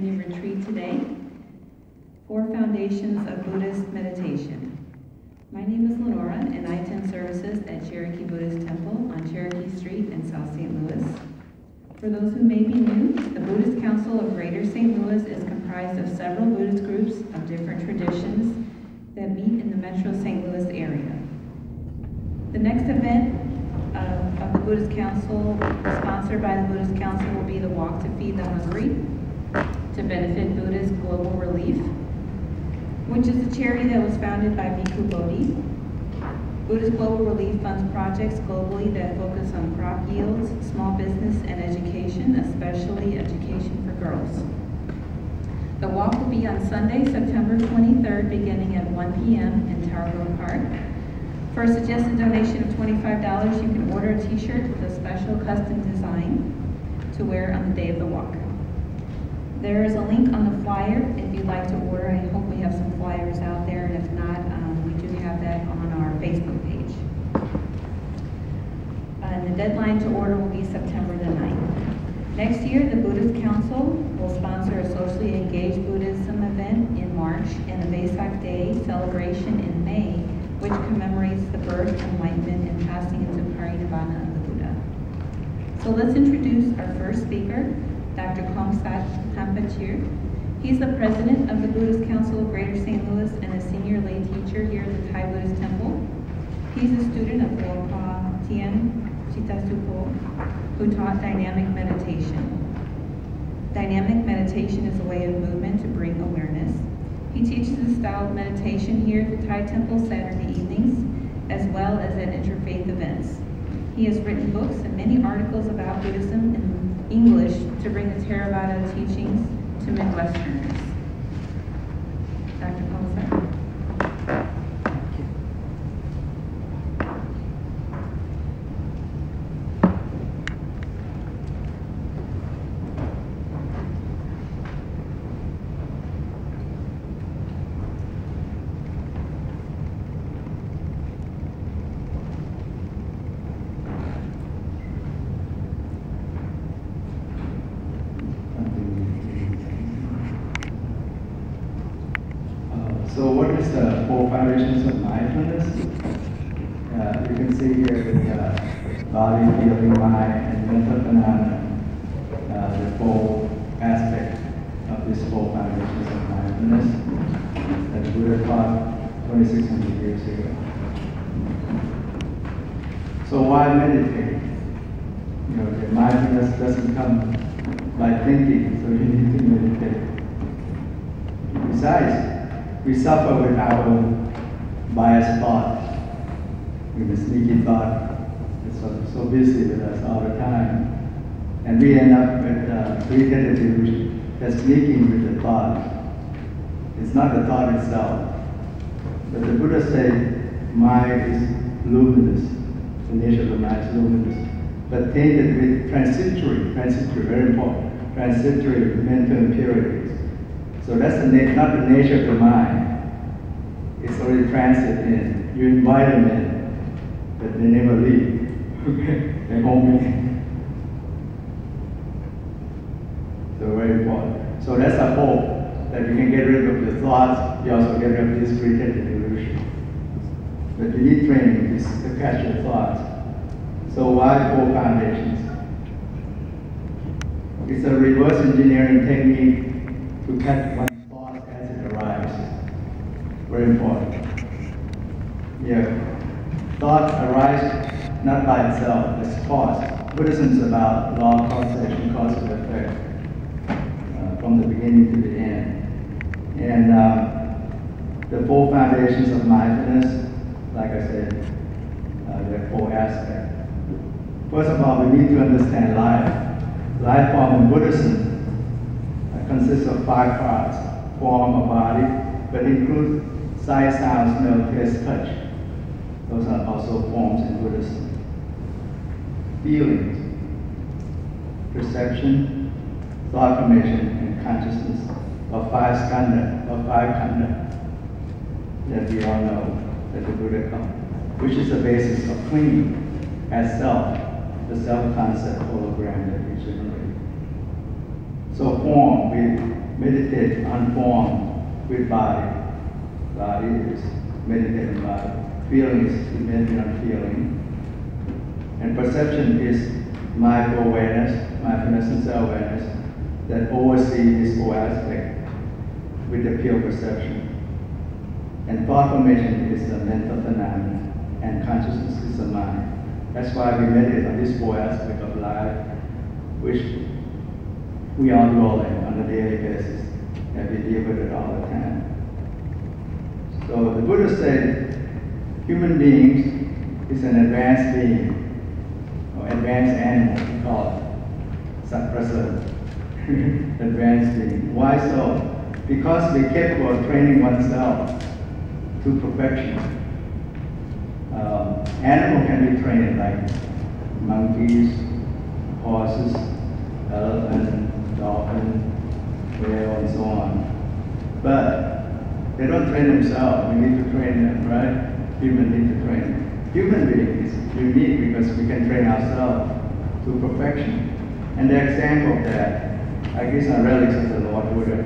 community retreat today. 4 Foundations of Buddhist Meditation. My name is Lenora, and I attend services at Cherokee Buddhist Temple on Cherokee Street in South St. Louis. For those who may be new, the Buddhist Council of Greater St. Louis is comprised of several Buddhist groups of different traditions that meet in the Metro St. Louis area. The next event of the Buddhist Council, sponsored by the Buddhist Council, will be the Walk to Feed the Hungry to benefit Buddhist Global Relief, which is a charity that was founded by Bhikkhu Bodhi. Buddhist Global Relief funds projects globally that focus on crop yields, small business, and education, especially education for girls. The walk will be on Sunday, September 23rd, beginning at 1 p.m. in Tower Grove Park. For a suggested donation of $25, you can order a t-shirt with a special custom design to wear on the day of the walk. There is a link on the flyer if you'd like to order. I hope we have some flyers out there, and if not, we do have that on our Facebook page. And the deadline to order will be September the 9th. Next year, the Buddhist Council will sponsor a socially engaged Buddhism event in March and a Vesak Day celebration in May, which commemorates the birth, enlightenment, and passing into parinirvana of the Buddha. So let's introduce our first speaker, Dr. Kongsak Tampachir. He's the president of the Buddhist Council of Greater St. Louis and a senior lay teacher here at the Thai Buddhist Temple. He's a student of Loppa Tien Chitasupo, who taught dynamic meditation. Dynamic meditation is a way of movement to bring awareness. He teaches the style of meditation here at the Thai Temple Saturday evenings, as well as at interfaith events. He has written books and many articles about Buddhism in English to bring the Theravada teachings to Midwesterners. Dr. Kongsak. So what is the 4 foundations of mindfulness? You can see here the body, feeling, mind, and mental phenomena, the 4 aspects of these 4 foundations of mindfulness that Buddha taught 2,600 years ago. So why meditate? You know, the mindfulness doesn't come by thinking, so you need to meditate. Besides, we suffer with our own biased thought, with the sneaky thought. It's so busy with us all the time. And we end up with repetitive, just sneaking with the thought. It's not the thought itself. But the Buddha said, mind is luminous. The nature of the mind is luminous. But tainted with transitory, very important, transitory mental impurities. So that's not the nature of the mind. It's already transit in. You invite them in, but they never leave. They home in. So very important. So that's a hope that you can get rid of your thoughts. You also get rid of this pretended illusion. But you need training to catch your thoughts. So why 4 foundations? It's a reverse engineering technique to catch one's thought as it arrives. Very important. Yeah. Thought arises not by itself, it's caused. Buddhism is about law of causation, cause and effect, from the beginning to the end. And the 4 foundations of mindfulness, like I said, there are 4 aspects. First of all, we need to understand life. Life form in Buddhism consists of 5 parts: form of body, but includes sight, sound, smell, taste, touch. Those are also forms in Buddhism. Feelings, perception, thought formation, and consciousness of 5 skandha, that we all know that the Buddha taught, which is the basis of clinging as self, the self-concept hologram that we generate. So form, we meditate on form with body. Body is meditating body. Feeling is meditating on feeling. And perception is mindful awareness, mindfulness and self-awareness that oversee this whole aspect with the pure perception. And thought formation is the mental phenomenon, and consciousness is the mind. That's why we meditate on this whole aspect of life, which we are dwelling on a daily basis, and we deal with it all the time. So the Buddha said, human beings is an advanced being, or advanced animal, we call it, Saprasa, advanced being. Why so? Because we're capable of training oneself to perfection. Animal can be trained like monkeys, horses, elephant, dolphin, whale, and so on. But they don't train themselves. We need to train them, right? Human need to train them. Human being is unique because we can train ourselves to perfection. And the example of that, I guess, are relics of the Lord Buddha.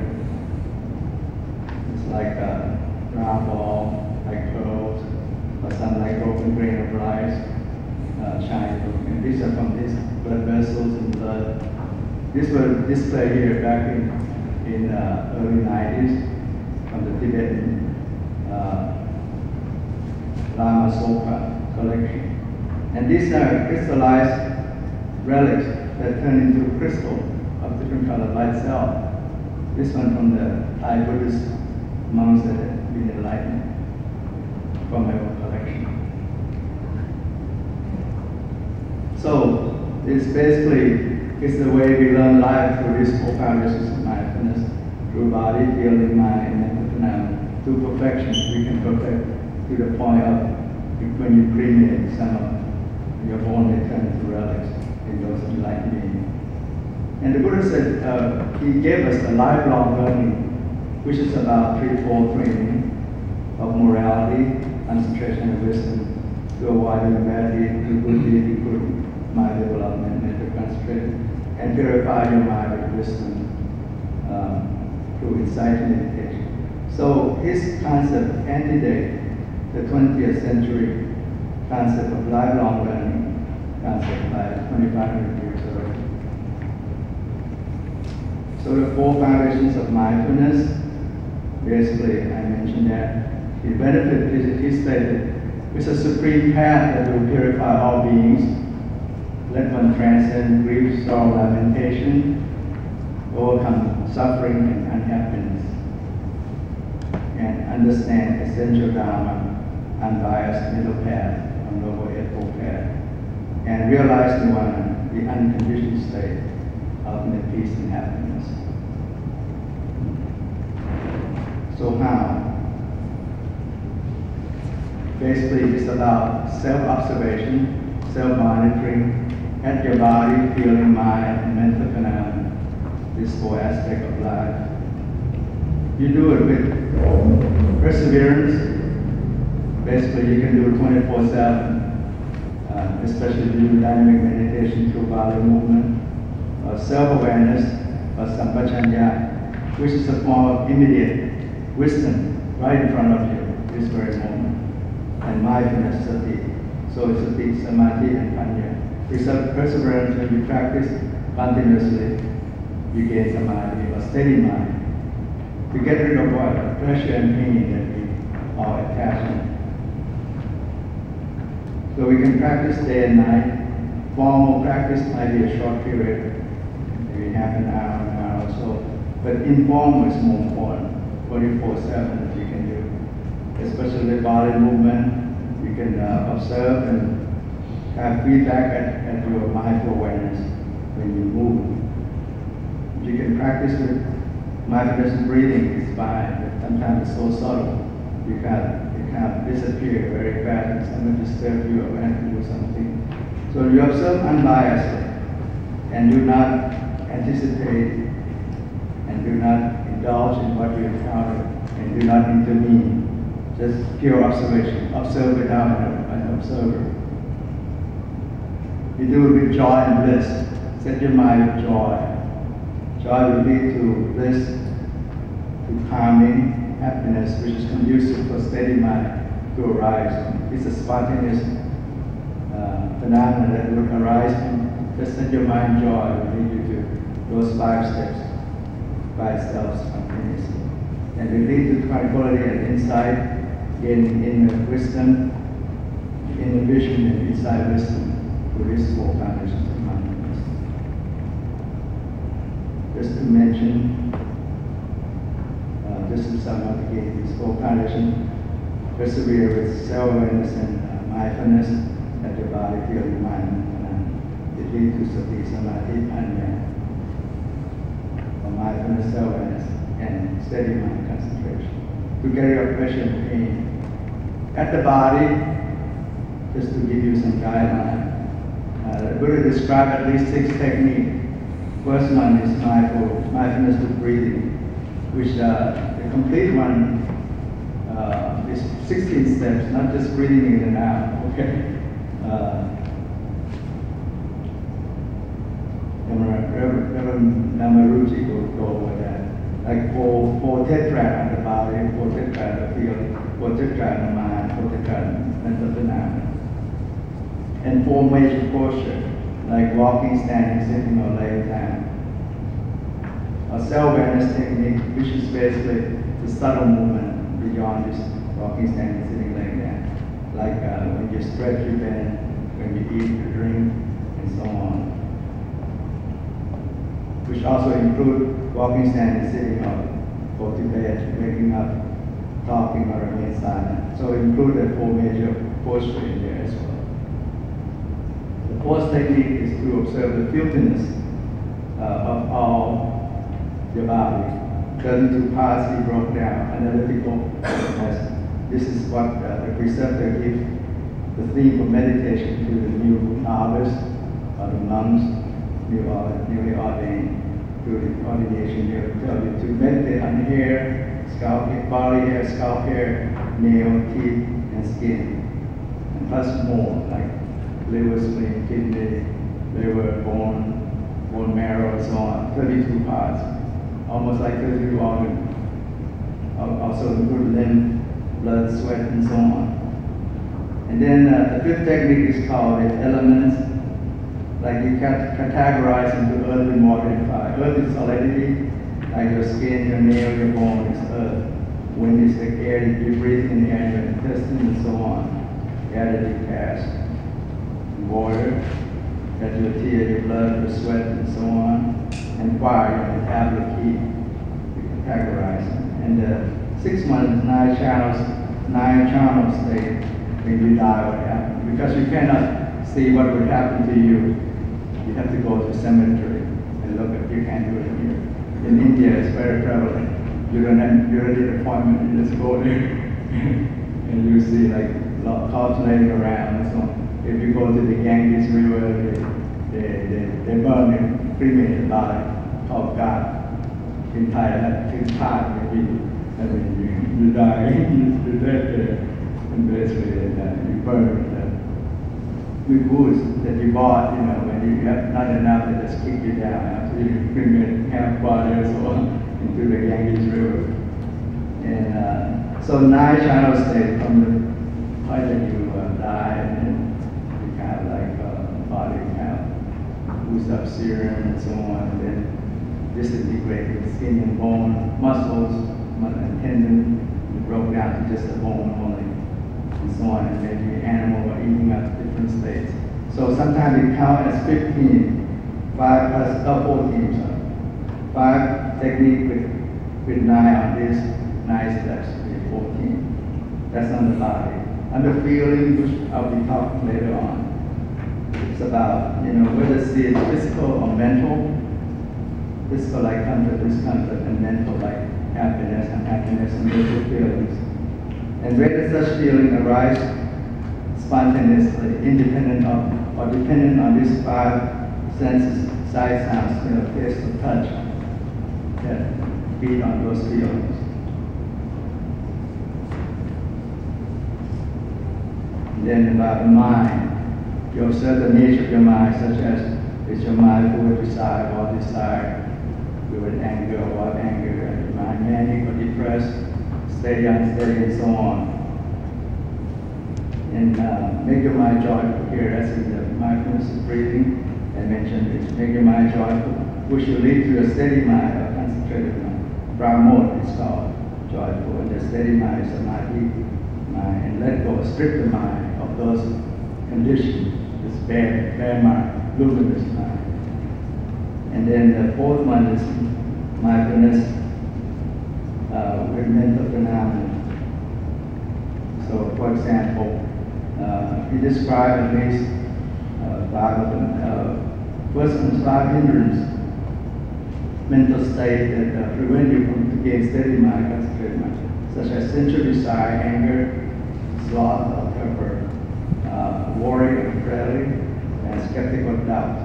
It's like a round ball, like pearls, or some like broken grain of rice, shiny. And these are from these blood vessels and blood. This was displayed here back in early 90s from the Tibetan Lama Soka collection. And these are crystallized relics that turn into crystal of different color by itself. This one from the Thai Buddhist monks that have been enlightened from my own collection. So it's basically the way we learn life through these four foundations of mindfulness, through body, feeling, mind, and mental phenomena. To perfection, we can perfect to the point of when you cremate some of your bone, they turn into relics in those enlightened beings. And the Buddha said he gave us a lifelong learning, which is about threefold training of morality, concentration, and wisdom, to avoid humanity, to good deed, to good mind development, mental concentration, and purify your mind with wisdom through insight and meditation. So his concept antedate the 20th century concept of lifelong learning, concept by 2,500 years earlier. So the four foundations of mindfulness, basically I mentioned that the benefit is, he stated, it's a supreme path that will purify all beings, let one transcend grief, sorrow, lamentation, overcome suffering and unhappiness, and understand essential Dharma, unbiased middle path, or noble eightfold path, and realize Nirvana, the unconditioned state, ultimate peace and happiness. So how? Basically, it's about self-observation, self-monitoring, at your body, feeling, mind, and mental phenomena, this whole aspect of life. You do it with perseverance. Basically, you can do it 24/7, especially if you do dynamic meditation through body movement, or self-awareness, or sampajanya, which is a form of immediate wisdom right in front of you, this very moment, and mindfulness, sati. So it's sati, samadhi, and panya. It's a perseverance when you practice continuously, you gain samadhi or steady mind. To get rid of what? Pressure and pain that we are attachment. So we can practice day and night. Formal practice might be a short period, maybe half an hour or so. But informal is more important, 24/7 if you can do. Especially body movement, you can observe and have feedback at your mindful awareness when you move. You can practice with mindfulness breathing, it's fine, but sometimes it's so subtle. You can't disappear very fast and someone disturb you or have to do something. So you observe unbiasedly and do not anticipate and do not indulge in what you encounter and do not intervene. Just pure observation. Observe without an observer. You do it with joy and bliss. Set your mind with joy. Joy will lead to bliss, to calming, happiness, which is conducive for steady mind to arise. It's a spontaneous phenomenon that would arise from just let your mind joy will lead you to those 5 steps by itself spontaneously. And will lead to tranquility and insight in wisdom, in vision and inside wisdom to these 4 foundations of mindfulness. Just to mention, just to sum up again, these 4 foundations persevere with self-awareness and mindfulness at your body, feel, your mind, and it leads to sati, samadhi, panya, or mindfulness, self-awareness, and steady mind concentration. To carry out pressure and pain at the body, just to give you some guideline. The Buddha described at least 6 techniques. First one is mindfulness with breathing, which the complete one is 16 steps, not just breathing in and out. Okay. Reverend Namaruchi will go over that. Like 4 tetrad on the body, 4 tetrad on the field, 4 tetrad on the mind, 4 tetrad on mental phenomena. And 4 major postures, like walking, standing, sitting, or laying down. A self-awareness technique, which is basically the subtle movement beyond this walking, standing, sitting, laying down. Like when you stretch your bend, when you eat, you drink, and so on. Which also include walking, standing, sitting, or go to bed, waking up, talking, or remain silent. So include the 4 major postures in there as well. The 4th technique is to observe the filthiness of all your body. 32 parts he broke down, analytical. This is what the preceptor gives the theme for meditation to the new novice or the monks, newly ordained to the ordination. He'll tell you to meditate on hair, scalp hair, body hair, scalp hair, nail, teeth, and skin. And plus more, like liver, spleen, kidney, liver, bone marrow, and so on. 32 parts, almost like 32 organs. Also include lymph, blood, sweat, and so on. And then the 5th technique is called the elements. Like you can categorize into earth, water, and fire. Earth is solidity, like your skin, your nail, your bone is earth. Wind is the air that you breathe in the air, your intestine, and so on. Air that you cast. Water, that's your tear, your blood, your sweat, and so on. And fire, your metabolic heat. You categorize them. And the 6th one is 9 channels state. When you die, what happens? Because you cannot see what would happen to you. You have to go to the cemetery and look at. You can't do it here. In India, it's very prevalent. You don't need an appointment. You just go there, and you see like corpses laying around and so on. If you go to the Ganges River, they burn it, cremate the body, called God. In Thailand, it's hard maybe. I mean, you die, you're dead there. And basically, you burn the goods that you bought, when you have not enough, they just kick you down after you cremate half body or so on into the Ganges River. And so 9 channels stay from the point that you die, and then you kind of like body kind of boost up serum and so on, and then disintegrate with skin and bone, muscles, and tendon, and broke down to just the bone only. And so on, and maybe animal or eating up different states. So sometimes it counts as 15, 5 plus 14. So 5 technique with 9 on this, 9 steps with 14. That's on the body. On the feeling, which I'll be talking later on, it's about whether it's physical or mental. Physical like comfort, discomfort, and mental like happiness, unhappiness, and mental feelings. And whether such feeling arise spontaneously, independent of or dependent on these 5 senses, sight, sound, smell, taste, or touch, that feed on those feelings. And then about the mind, you observe the nature of your mind, such as is your mind full of desire or desire, with anger or anger, and your mind manic or mindfulness, steady, unsteady, and so on. And make your mind joyful here, that's in the mindfulness of breathing. I mentioned it, make your mind joyful, which will lead to a steady mind, a concentrated mind. Brahmot is called joyful, and the steady mind is a samadhi mind. And let go, strip the mind of those conditions, this bad mind, luminous mind. And then the fourth one is mindfulness with mental phenomena. So, for example, he described at least five of them. First one is five hindrances, mental state that prevent you from getting steady mind, concentrated mind, such as sensual desire, anger, sloth or temper, worry or dread, and skeptical doubt,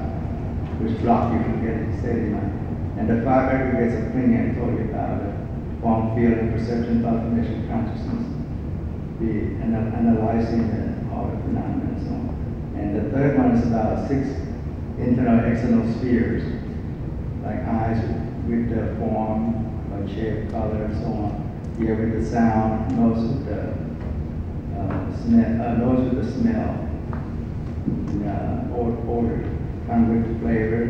which block you from getting steady mind. And the five aggregates of clinging I told you about, the form, feeling, perception, thought, formation, consciousness, the analyzing all the phenomena and so on. And the third one is about 6 internal and external spheres, like eyes with the form, or shape, color, and so on. Ear with the sound, nose with the smell, odor, tongue with the flavor,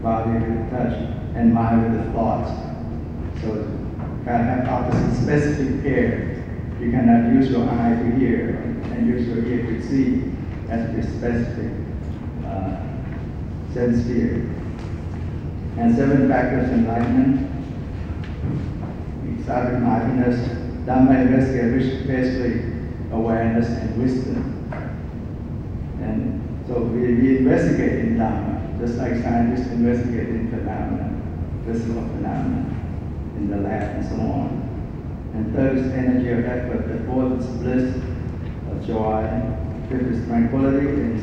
body with the touch, and mind with the thoughts. So kind of have opposite specific pairs. You cannot use your eye to hear and use your ear to see. That's the specific sense sphere. And 7 factors of enlightenment. We start with mindfulness, Dhamma investigate, which basically awareness and wisdom. And so we investigate in Dhamma, just like scientists investigate in phenomena, physical phenomena, in the lab and so on. And third is energy of effort. The fourth is bliss, of joy. Fifth is tranquility. And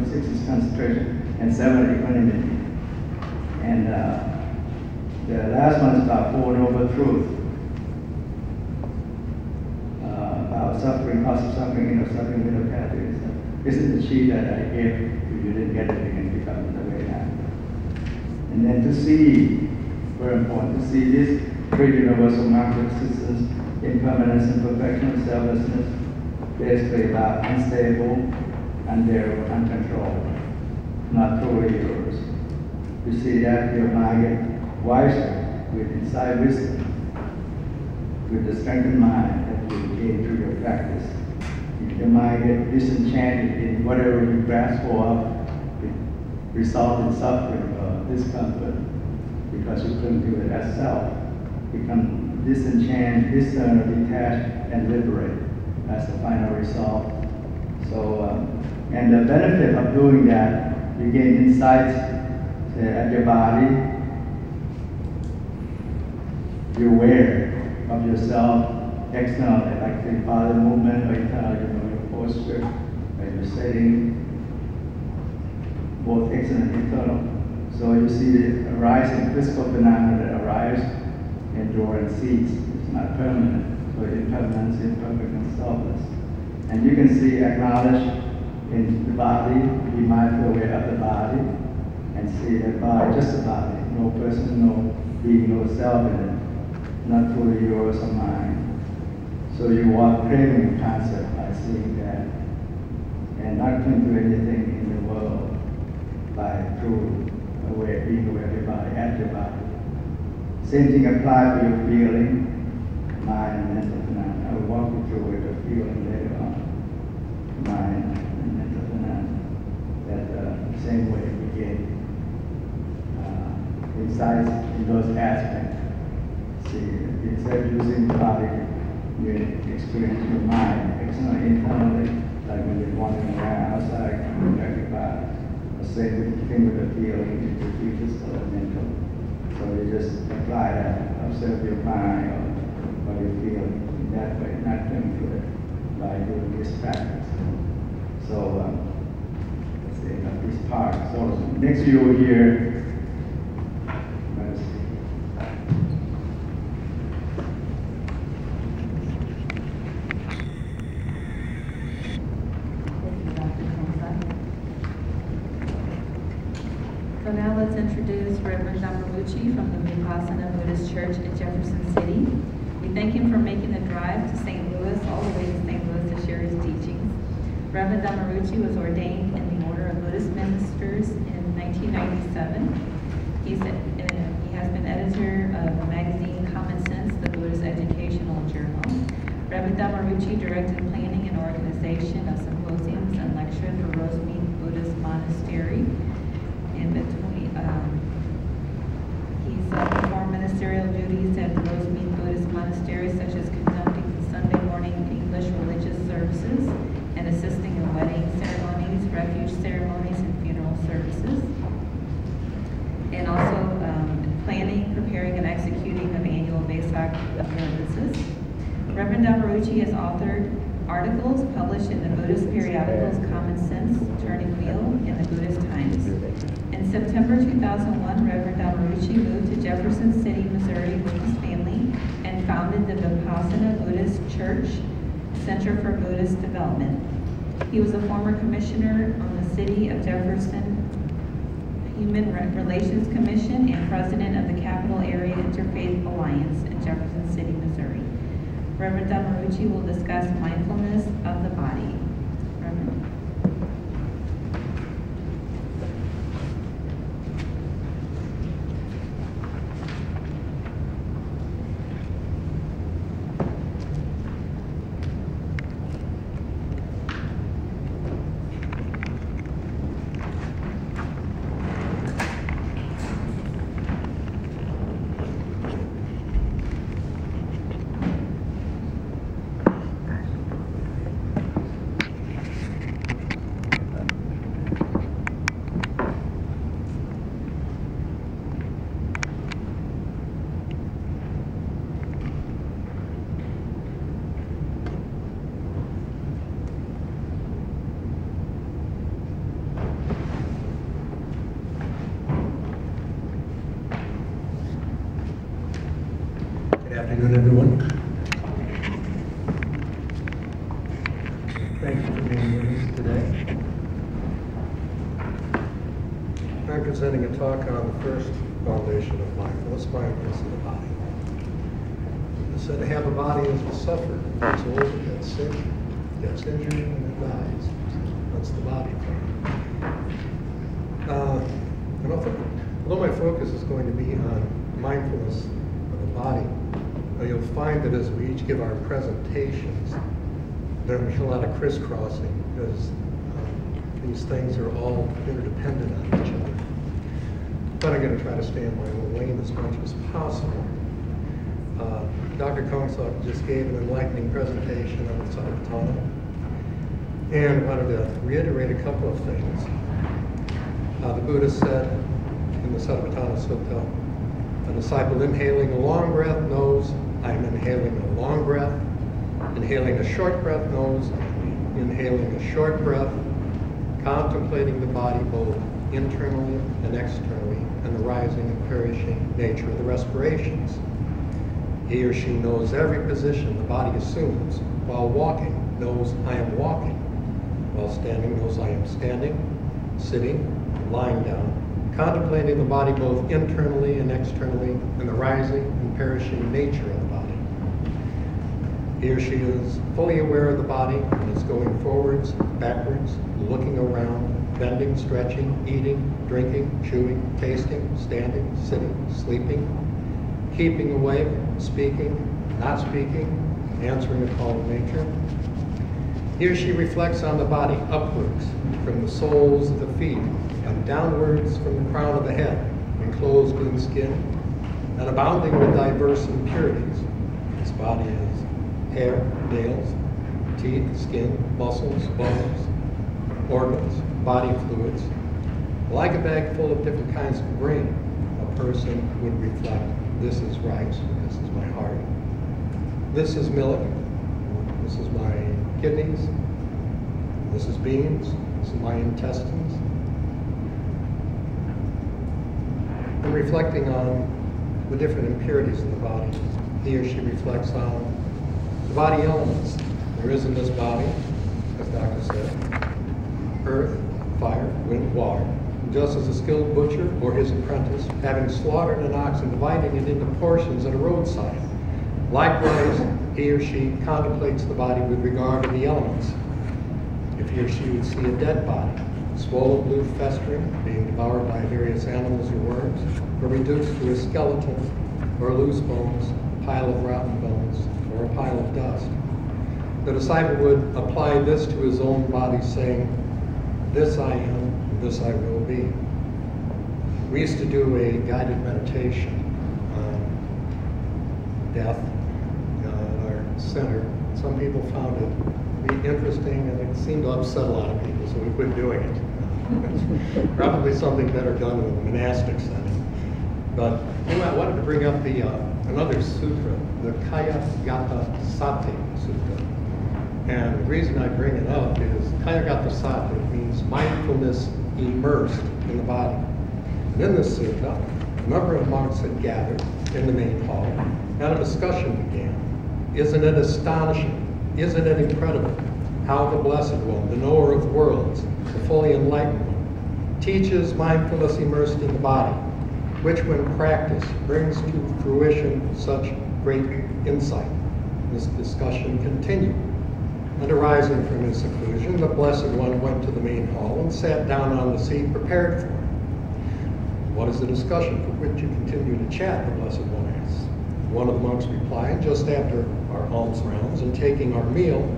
6 is concentration. And 7, equanimity. And the last one is about Four Noble Truths. About suffering, cause of suffering, suffering, middle path. Isn't the cheat that I gave? If you didn't get it, you can pick up the way now. And then to see, very important, to see this great universal mark of existence, impermanence, imperfection, selflessness, basically about unstable, unbearable, uncontrolled, not truly yours. You see that your mind gets wiser with inside wisdom, with the strengthened mind that you gain through your practice. If your mind gets disenchanted in whatever you grasp for, it results in suffering or discomfort because you couldn't do it as self. Become disenchanted, discern, detached, and liberate. That's the final result. So, and the benefit of doing that, you gain insights at your body. You're aware of yourself externally, like the body movement, or internal, your posture, or your setting, both external and internal. So you see the arising physical phenomena that arise, endure, and cease. It's not permanent. So impermanence, imperfect, and selfless. And you can see, acknowledge in the body, be mindful aware of the body, and see that body, just a body, no person, no being, no self in it, not fully yours or mine. So you walk craving the concept by seeing that, and not cling to anything in the world by true aware, being aware of your body, at your body. Same thing applies to your feeling, mind, and mental phenomena. I will walk you through it, the feeling later on. Mind and mental phenomena. That same way we get insights in those aspects. See, instead of using the body, you experience your mind externally, internally, like when you're wandering around outside, you look at your body. The same thing with the feeling, it's physical and mental. So you just apply that, observe your mind or what you feel in that way, not cling to it by doing this practice. So let's say this part. So next you will hear. So now let's introduce Reverend Dhammaruchi from the Vipassana Buddhist Church in Jefferson City. We thank him for making Drive to St. Louis, all the way to St. Louis to share his teachings. Reverend Damarucci was ordained in the Order of Buddhist Ministers in 1997. He has been editor of the magazine Common Sense, the Buddhist Educational Journal. Reverend Damarucci directed planning and organization of symposiums and lectures for Rosemead Buddhist Monastery. In between, he's performed ministerial duties at Rosemead Buddhist Monastery, such as conducting Sunday morning English religious services and assisting in wedding ceremonies, refuge ceremonies, and funeral services. And also planning, preparing, and executing of annual Vesak observances. Reverend Damarucci has authored articles published in the Buddhist periodicals Common Sense, Turning Wheel, and the Buddhist Times. In September 2001, Reverend Damarucci moved to Jefferson City, Missouri with his family and founded the Vipassana Buddhist Church Center for Buddhist Development. He was a former commissioner on the City of Jefferson Human Relations Commission and president of the Capital Area Interfaith Alliance in Jefferson City, Missouri. Reverend Damarucci will discuss mindfulness of the body. Reverend. Good afternoon, everyone. Thank you for being with us today. I'm presenting a talk on the first foundation of mindfulness of the body. It's said to have a body is to suffer. It's old, it gets sick, gets injured, and it dies. That's the body and although my focus is going to be on mindfulness of the body, you'll find that as we each give our presentations, there'll be a lot of crisscrossing because these things are all interdependent on each other. But I'm going to try to stay in my own lane as much as possible. Dr. Kongsok just gave an enlightening presentation on the Satipatthana, and I wanted to reiterate a couple of things. The Buddha said in the Satipatthana Sutta, a disciple inhaling a long breath knows I am inhaling a long breath. Inhaling a short breath knows inhaling a short breath. Contemplating the body both internally and externally and the rising and perishing nature of the respirations. He or she knows every position the body assumes. While walking, knows I am walking. While standing, knows I am standing, sitting, lying down. Contemplating the body both internally and externally and the rising and perishing nature of the body. He or she is fully aware of the body and is going forwards, backwards, looking around, bending, stretching, eating, drinking, chewing, tasting, standing, sitting, sleeping, keeping awake, speaking, not speaking, answering a call of nature. He or she reflects on the body upwards from the soles of the feet and downwards from the crown of the head, enclosed in skin and abounding with diverse impurities. This body is hair, nails, teeth, skin, muscles, bones, organs, body fluids. Like a bag full of different kinds of grain, a person would reflect, this is rice, this is my heart. This is milk, this is my kidneys, this is beans, this is my intestines. And reflecting on the different impurities in the body, he or she reflects on the body elements there is in this body, as Doctor said, earth, fire, wind, water. Just as a skilled butcher or his apprentice, having slaughtered an ox and dividing it into portions at a roadside, likewise he or she contemplates the body with regard to the elements. If he or she would see a dead body, swollen blue festering, being devoured by various animals or worms, or reduced to a skeleton, or loose bones, a pile of rotten bones, or a pile of dust, the disciple would apply this to his own body, saying, "This I am, and this I will be." We used to do a guided meditation on death in our center. Some people found it to be interesting, and it seemed to upset a lot of people, so we quit doing it. It's probably something better done in a monastic setting. But anyway, I wanted to bring up the another sutra, the Kayagata Sati Sutra. And the reason I bring it up is Kayagata Sati means mindfulness immersed in the body. And in this sutta, a number of monks had gathered in the main hall, and a discussion began. Isn't it astonishing? Isn't it incredible how the Blessed One, the knower of worlds, the fully enlightened one, teaches mindfulness immersed in the body, which when practiced brings to fruition such great insight. This discussion continued. And arising from his seclusion, the Blessed One went to the main hall and sat down on the seat prepared for him. What is the discussion for which you continue to chat? The Blessed One asks. One of the monks replied, just after our alms rounds and taking our meal,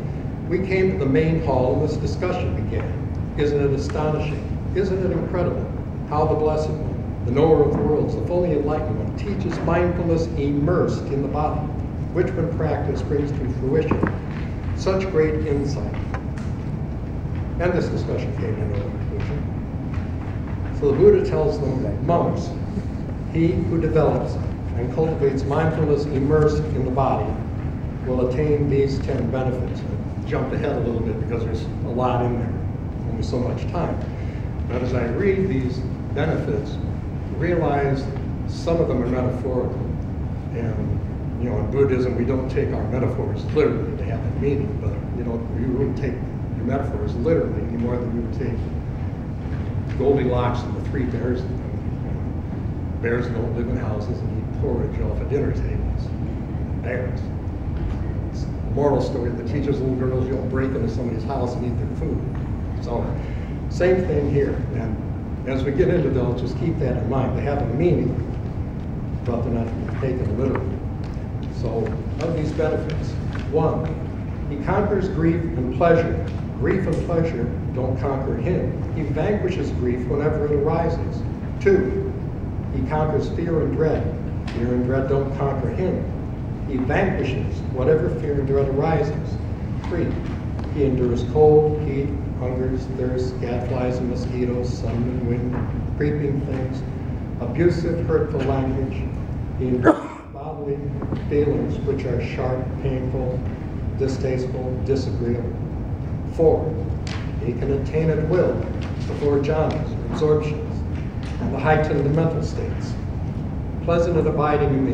we came to the main hall and this discussion began. Isn't it astonishing? Isn't it incredible how the Blessed One, the knower of worlds, the fully enlightened one, teaches mindfulness immersed in the body, which when practiced brings to fruition such great insight. And this discussion came to a conclusion. So the Buddha tells them, monks, he who develops and cultivates mindfulness immersed in the body will attain these 10 benefits. I jumped ahead a little bit because there's a lot in there, only so much time. But as I read these benefits, realize some of them are metaphorical. And you know, in Buddhism, we don't take our metaphors literally to have a meaning, but you know, we wouldn't take your metaphors literally any more than we would take Goldilocks and the 3 bears. Bears don't live in houses and eat porridge off of dinner tables. Bears. It's a moral story that teaches little girls you don't break into somebody's house and eat their food. So, same thing here. And as we get into those, just keep that in mind. They have a meaning, but they're not taken literally. So, of these benefits, 1, he conquers grief and pleasure. Grief and pleasure don't conquer him. He vanquishes grief whenever it arises. 2, he conquers fear and dread. Fear and dread don't conquer him. He vanquishes whatever fear and dread arises. 3, he endures cold, heat, hungers, thirst, gadflies and mosquitoes, sun and wind, creeping things, abusive, hurtful language. He endures bodily feelings which are sharp, painful, distasteful, disagreeable. 4, he can attain at will the 4 jhanas, or absorptions, and the heightened mental states, pleasant and abiding in the